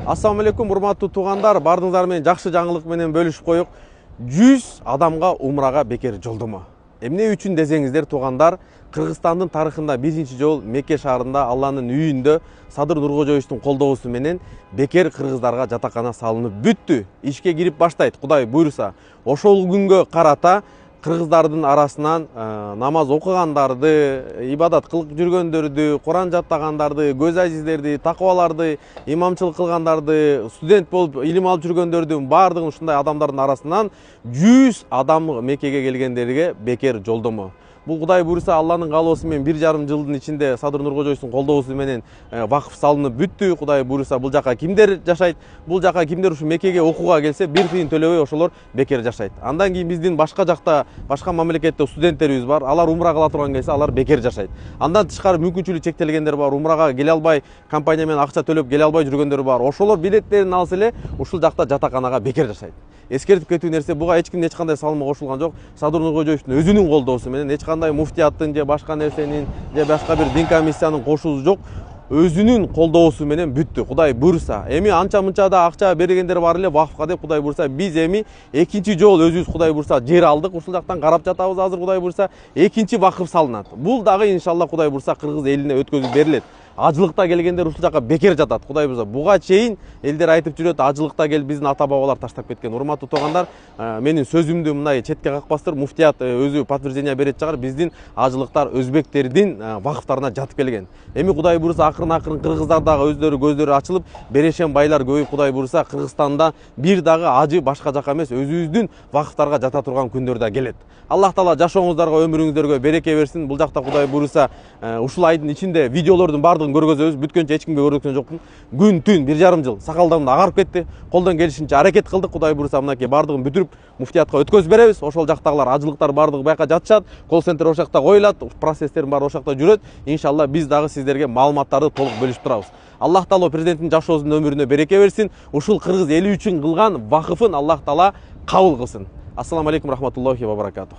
Ассаламу алейкум, урматтуу туугандар, бардыңыздар менен жакшы жаңылык менен бөлүшүп коюк. 100 адамга умрага бекер жолдомо. Эмне үчүн десеңиздер, туугандар, Кыргызстандын тарыхында биринчи жолу Мекке шаарында Алланын үйүндө Садыр Нуркожоевичтин колдоосу менен бекер кыргыздарга жатакана салынып бүттү. Ишке кирип баштайт, Кудай буйруса. Ошол күнгө карата кыргыздардын арасынан намаз окугандарды, ибадат кылып жүргөндөрдү, Куран жаттагандарды, көз ажиздерди, такыбаларды, имамчылык кылгандарды, студент болуп илим алып жүргөндөрдүн баардыгын ушундай адамдардын арасынан 100 адам Меккеге келгендерге бекер жолдомо. Бул Кудай буйруса Алланын каалоосу менен 1,5 жылдын ичинде Садыр Нуркожоевичтин колдоосу менен вакыф салынып бүттү. Кудай буйруса бул жака кимдер жашайт? Бул жака кимдер ушу Меккеге окууга келсе, бир тыйын төлөбөй ошолор бекер жашайт. Андан кийин биздин башка жакта, башка мамлекетте студенттерибиз бар. Алар умра кыла турган келсе, алар бекер жашайт. Андан тышкары мүмкүнчүлүгү чектелгендер бар. Умрага келе албай, компания менен акча төлөп келе албай жүргөндөр бар. Ошолор билеттерин алса эле ушул жакта жатаканага бекер жашайт. Эскертип кетүү нерсе, буга эч ким эч кандай салымы кошулган жок. Садыр Нуркожоевичтин өзүнүн колдоосу менен эч кандай муфтияттын же башка нерсенин же башка бир дин комиссиянын кошуусу жок. Өзүнүн колдоосу менен бүттү. Кудай буйруса. Эми анча мынча да акча бергендер бар эле вакыфка деп, Кудай буйруса биз эми экинчи жолу өзүбүз Кудай буйруса жер алдык. Ушул жактан карап жатабыз азыр, Кудай буйруса экинчи вакыф салынат. Бул дагы иншалла Кудай буйруса кыргыз элине өткөзүп берилет. Ажылыкта келгендер ушул жака бекер жатат. Кудай буйруса буга чейин элдер айтып жүрөт, ажылыкта келип биздин ата бабалар таштап кеткен. Урматтуу туугандар, менин сөзүмдү мындай четке какпастыр, муфтият өзү подтверждение берет чыгар. Биздин ажылыктар өзбектердин вакыфтарына жатып келген. Эми Кудай буйруса акырын кыргыздар дагы өздөрү көздөрү ачылып, берешен байлар көбөйүп, Кудай буйруса Кыргызстанда бир дагы ажы башка жака эмес, өзүбүздүн вакыфтарга жата турган күндөр да келет. Аллах таала жашооңуздарга, өмүрүңүздөргө береке берсин. Бул жакта Кудай буйруса ушул айдын ичинде видеолордун бардыгын көргөзөбүз. Бүткөнчө эч кимге көргөзгөн жокмун. Күн түн 1,5 жыл сакалдарым да агарып кетти. Колдон келишинче аракет кылдык. Кудай буйруса мынакей бардыгын бүтүрүп муфтиятка өткөзүп беребиз. Ошол жактагылар, ажылыктар бардыгы бияка жатышат. Колл центр ошол жакта коюлат. Процесстердин баары ошол жакта жүрөт. Иншалла биз дагы сиздерге маалыматтарды толук бөлүшүп турабыз. Аллах таала президенттин жашоосунун өмүрүнө береке берсин. Ушул кыргыз эли үчүн кылган вакыфын Аллах таала кабыл кылсын. Ассаламу алейкум рахматуллахи ва баракатух.